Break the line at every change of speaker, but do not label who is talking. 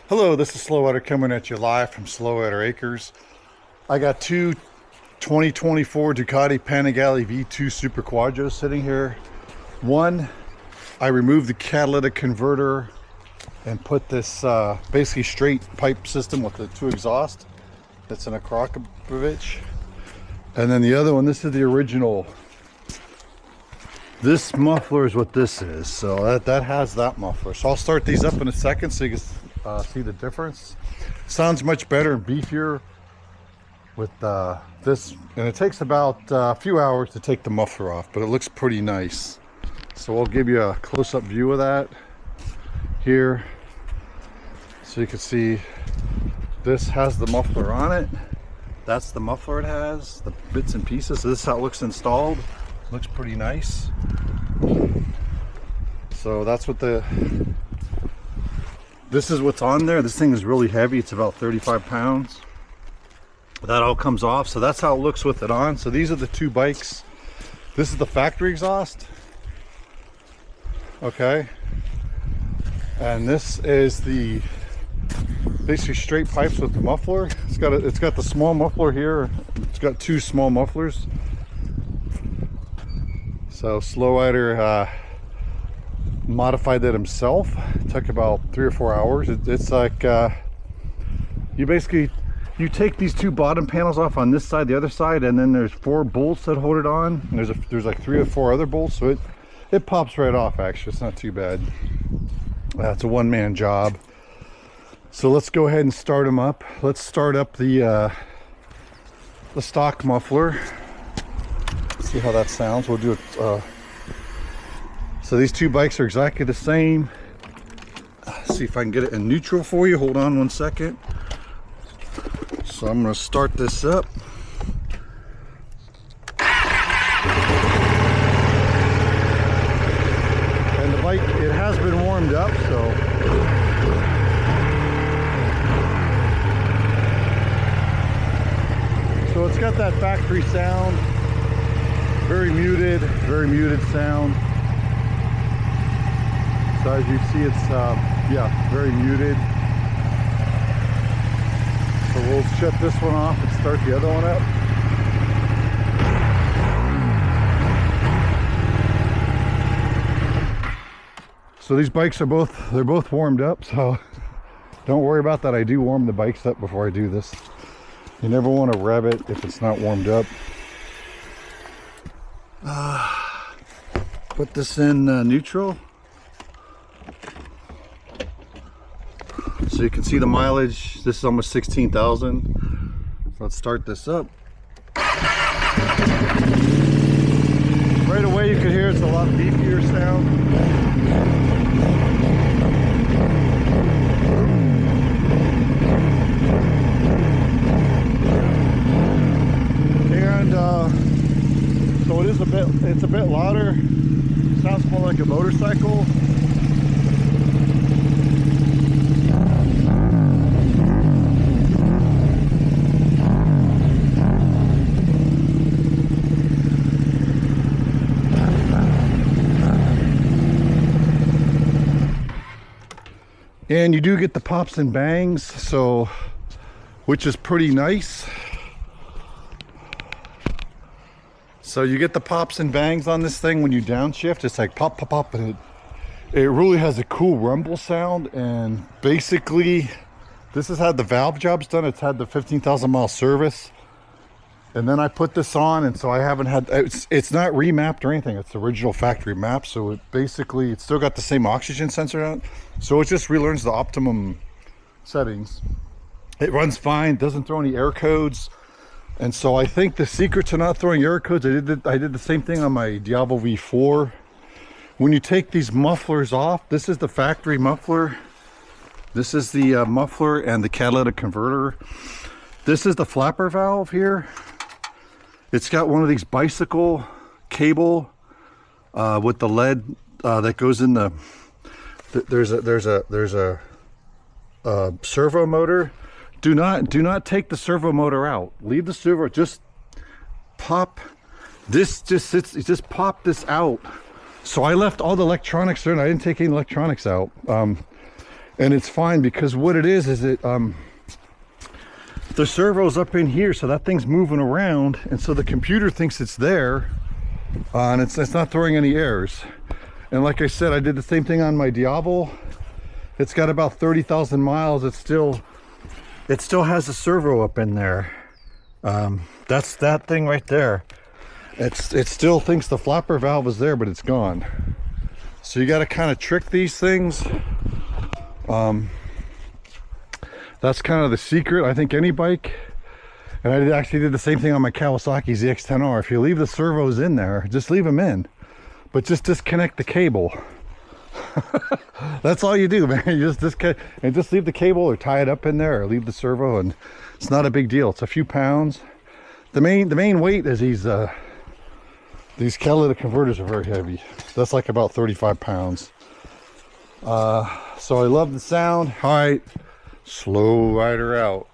Hello, this is SuperQuadro coming at you live from SuperQuadro Acres. I got two 2024 Ducati Panigale V2 SuperQuadros sitting here. One, I removed the catalytic converter and put this basically straight pipe system with the two exhaust. That's an Aprokovich. And then the other one, this is the original. This muffler is what this is. So that has that muffler. So I'll start these up in a second so you can see the difference. Sounds much better and beefier with this, and it takes about a few hours to take the muffler off, but it looks pretty nice. So I'll give you a close-up view of that here so you can see. This has the muffler on it. That's the muffler it has, the bits and pieces. So this is how it looks installed. Looks pretty nice. So that's what this is what's on there. This thing is really heavy. It's about 35 pounds. That all comes off. So that's how it looks with it on. So these are the two bikes. This is the factory exhaust. Okay. And this is the basically straight pipes with the muffler. It's got the small muffler here. It's got two small mufflers. So SuperQuadro modified that himself. It took about 3 or 4 hours. It's like you take these two bottom panels off on this side, the other side, and then there's 4 bolts that hold it on, and there's like 3 or 4 other bolts, so it pops right off. Actually, it's not too bad. It's a one-man job. So let's go ahead and start them up. Let's start up the stock muffler. See how that sounds. We'll do it. So these two bikes are exactly the same. See if I can get it in neutral for you. Hold on one second. So I'm going to start this up. And the bike, it has been warmed up, so it's got that factory sound. Very muted sound. So as you see, it's yeah, very muted. So we'll shut this one off and start the other one up. So these bikes are both warmed up, so don't worry about that. I do warm the bikes up before I do this. You never want to rev it if it's not warmed up. Put this in neutral so you can see the mileage. This is almost 16,000. So let's start this up. Right away you can hear it's a lot beefier sound. And so it's a bit louder. Sounds more like a motorcycle. And you do get the pops and bangs, so which is pretty nice. So you get the pops and bangs on this thing when you downshift. It's like pop, pop, pop, and it really has a cool rumble sound. And basically, this has had the valve jobs done. It's had the 15,000 mile service. And then I put this on, and so I haven't had, it's not remapped or anything. It's the original factory map. So it's still got the same oxygen sensor on it. So it just relearns the optimum settings. It runs fine, doesn't throw any error codes. And so I think the secret to not throwing error codes, I did the same thing on my Diablo V4. When you take these mufflers off, this is the factory muffler. This is the muffler and the catalytic converter. This is the flapper valve here. It's got one of these bicycle cable with the lead that goes in the. There's a servo motor. Do not take the servo motor out. Leave the servo. Just pop this. Just pop this out. So I left all the electronics there, and I didn't take any electronics out. And it's fine because what it is it the servo's up in here, so that thing's moving around, and so the computer thinks it's there, and it's not throwing any errors. And like I said, I did the same thing on my Diablo. It's got about 30,000 miles. It still has a servo up in there. That's that thing right there. It still thinks the flapper valve is there, but it's gone. So you got to kind of trick these things. That's kind of the secret. I think any bike, and I actually did the same thing on my Kawasaki ZX-10R. If you leave the servos in there, just leave them in, but just disconnect the cable. That's all you do, man. You just disconnect and just leave the cable or tie it up in there or leave the servo, and it's not a big deal. It's a few pounds. The main weight is these catalytic converters are very heavy. That's like about 35 pounds. So I love the sound. All right, slow rider out.